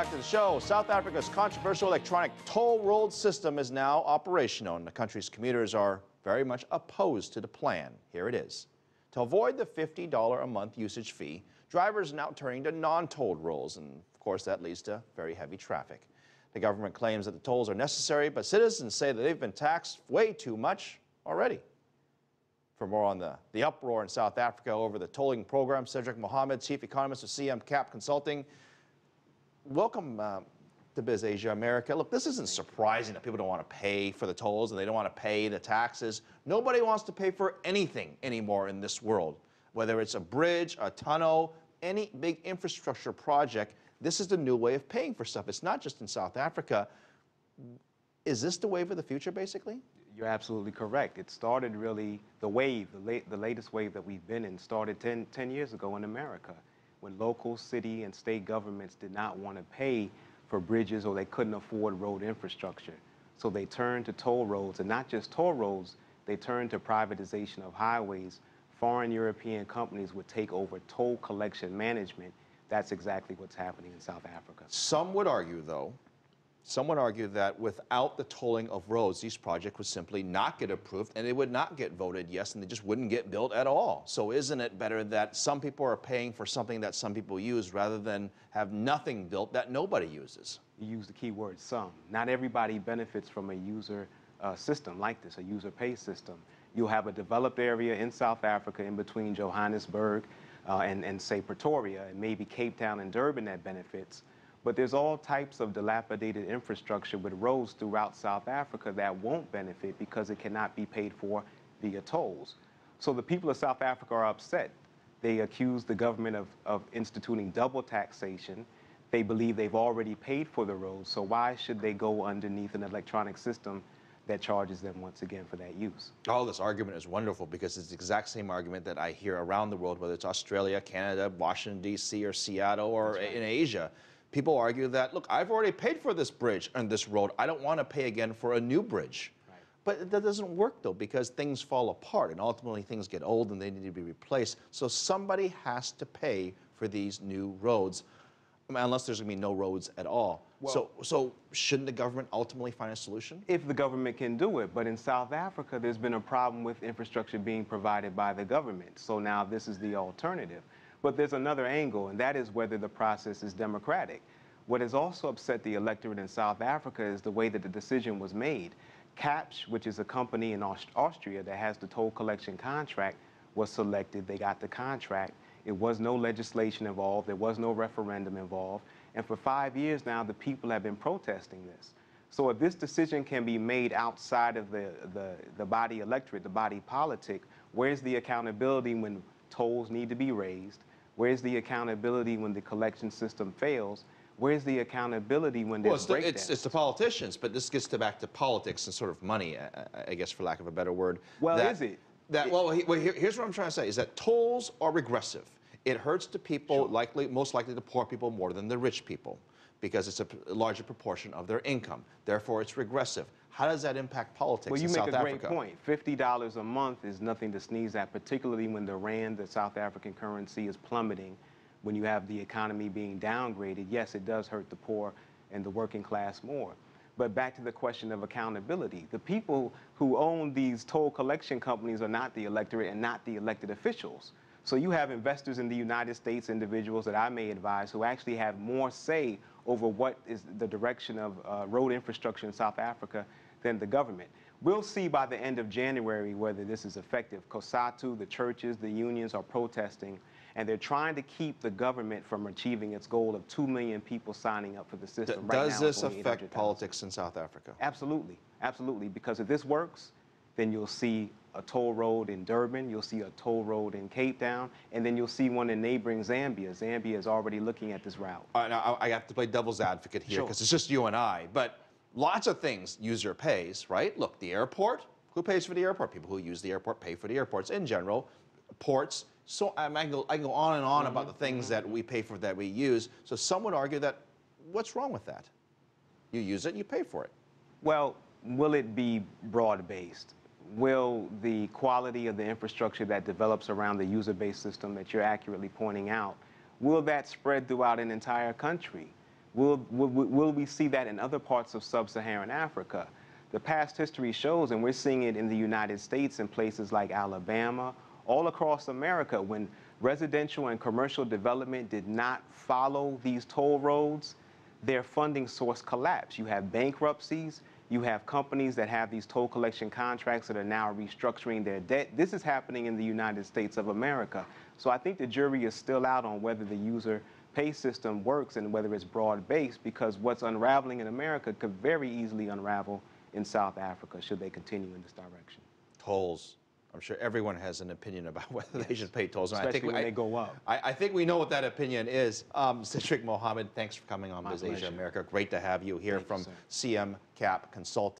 back to the show. South Africa's controversial electronic toll road system is now operational, and the country's commuters are very much opposed to the plan. Here it is. To avoid the $50 a month usage fee, drivers are now turning to non-tolled roads, and of course that leads to very heavy traffic. The government claims that the tolls are necessary, but citizens say that they've been taxed way too much already. For more on the uproar in South Africa over the tolling program, Cedric Muhammad, Chief Economist of COMCAST Consulting. Welcome to Biz Asia America. Look, this isn't surprising that people don't want to pay for the tolls and they don't want to pay the taxes. Nobody wants to pay for anything anymore in this world, whether it's a bridge, a tunnel, any big infrastructure project. This is the new way of paying for stuff. It's not just in South Africa. Is this the wave of the future, basically? You're absolutely correct. It started really, the wave, the latest wave that we've been in started 10 years ago in America, when local, city, and state governments did not want to pay for bridges or they couldn't afford road infrastructure. So they turned to toll roads, and not just toll roads, they turned to privatization of highways. Foreign European companies would take over toll collection management. That's exactly what's happening in South Africa. Some would argue, though, that without the tolling of roads, these projects would simply not get approved and they would not get voted yes, and they just wouldn't get built at all. So isn't it better that some people are paying for something that some people use rather than have nothing built that nobody uses? You use the key word some. Not everybody benefits from a user system like this, a user pay system. You'll have a developed area in South Africa in between Johannesburg and say Pretoria, and maybe Cape Town and Durban that benefits. But there's all types of dilapidated infrastructure with roads throughout South Africa that won't benefit because it cannot be paid for via tolls. So the people of South Africa are upset. They accuse the government of instituting double taxation. They believe they've already paid for the roads, so why should they go underneath an electronic system that charges them once again for that use? All this argument is wonderful because it's the exact same argument that I hear around the world, whether it's Australia, Canada, Washington, D.C., or Seattle, or in Asia. People argue that, look, I've already paid for this bridge and this road. I don't want to pay again for a new bridge. Right. But that doesn't work, though, because things fall apart, and ultimately things get old and they need to be replaced. So somebody has to pay for these new roads, unless there's going to be no roads at all. Well, so shouldn't the government ultimately find a solution? If the government can do it. But in South Africa, there's been a problem with infrastructure being provided by the government. So now this is the alternative. But there's another angle, and that is whether the process is democratic. What has also upset the electorate in South Africa is the way that the decision was made. CAPS, which is a company in Austria that has the toll collection contract, was selected. They got the contract. It was no legislation involved. There was no referendum involved. And for 5 years now, the people have been protesting this. So if this decision can be made outside of the body electorate, the body politic, where's the accountability when tolls need to be raised? Where's the accountability when the collection system fails? Where's the accountability when there's breakdowns? It's the politicians, but this gets back to politics and sort of money, I guess, for lack of a better word. Well, is it? Here's what I'm trying to say, is that tolls are regressive. It hurts the people, Sure. most likely the poor people, more than the rich people, because it's a larger proportion of their income. Therefore, it's regressive. How does that impact politics in South Africa? Well, you make a great point. $50 a month is nothing to sneeze at, particularly when the rand, the South African currency, is plummeting. When you have the economy being downgraded, yes, it does hurt the poor and the working class more. But back to the question of accountability. The people who own these toll collection companies are not the electorate and not the elected officials. So you have investors in the United States, individuals that I may advise, who actually have more say over what is the direction of road infrastructure in South Africa than the government. We'll see by the end of January whether this is effective. COSATU, the churches, the unions are protesting, and they're trying to keep the government from achieving its goal of 2 million people signing up for the system. Does this affect politics in South Africa? Absolutely, absolutely, because if this works, then you'll see a toll road in Durban, you'll see a toll road in Cape Town, and then you'll see one in neighboring Zambia. Zambia is already looking at this route. Now, I have to play devil's advocate here because it's just you and I, but lots of things user pays, right? Look, the airport, who pays for the airport? People who use the airport pay for the airports in general. Ports, so I can go on and on about the things that we pay for, that we use. So some would argue that, what's wrong with that? You use it, you pay for it. Well, will it be broad-based? Will the quality of the infrastructure that develops around the user-based system that you're accurately pointing out, will that spread throughout an entire country? Will we see that in other parts of sub-Saharan Africa? The past history shows, and we're seeing it in the United States in places like Alabama, all across America, when residential and commercial development did not follow these toll roads, their funding source collapsed. You have bankruptcies, you have companies that have these toll collection contracts that are now restructuring their debt. This is happening in the United States of America. So I think the jury is still out on whether the user pay system works and whether it's broad-based, because what's unraveling in America could very easily unravel in South Africa should they continue in this direction. Tolls. I'm sure everyone has an opinion about whether they should pay tolls. Especially when they go up. I think we know what that opinion is. Cedric Muhammad, thanks for coming on Biz Asia America. Great to have you here from CMCAP Consulting.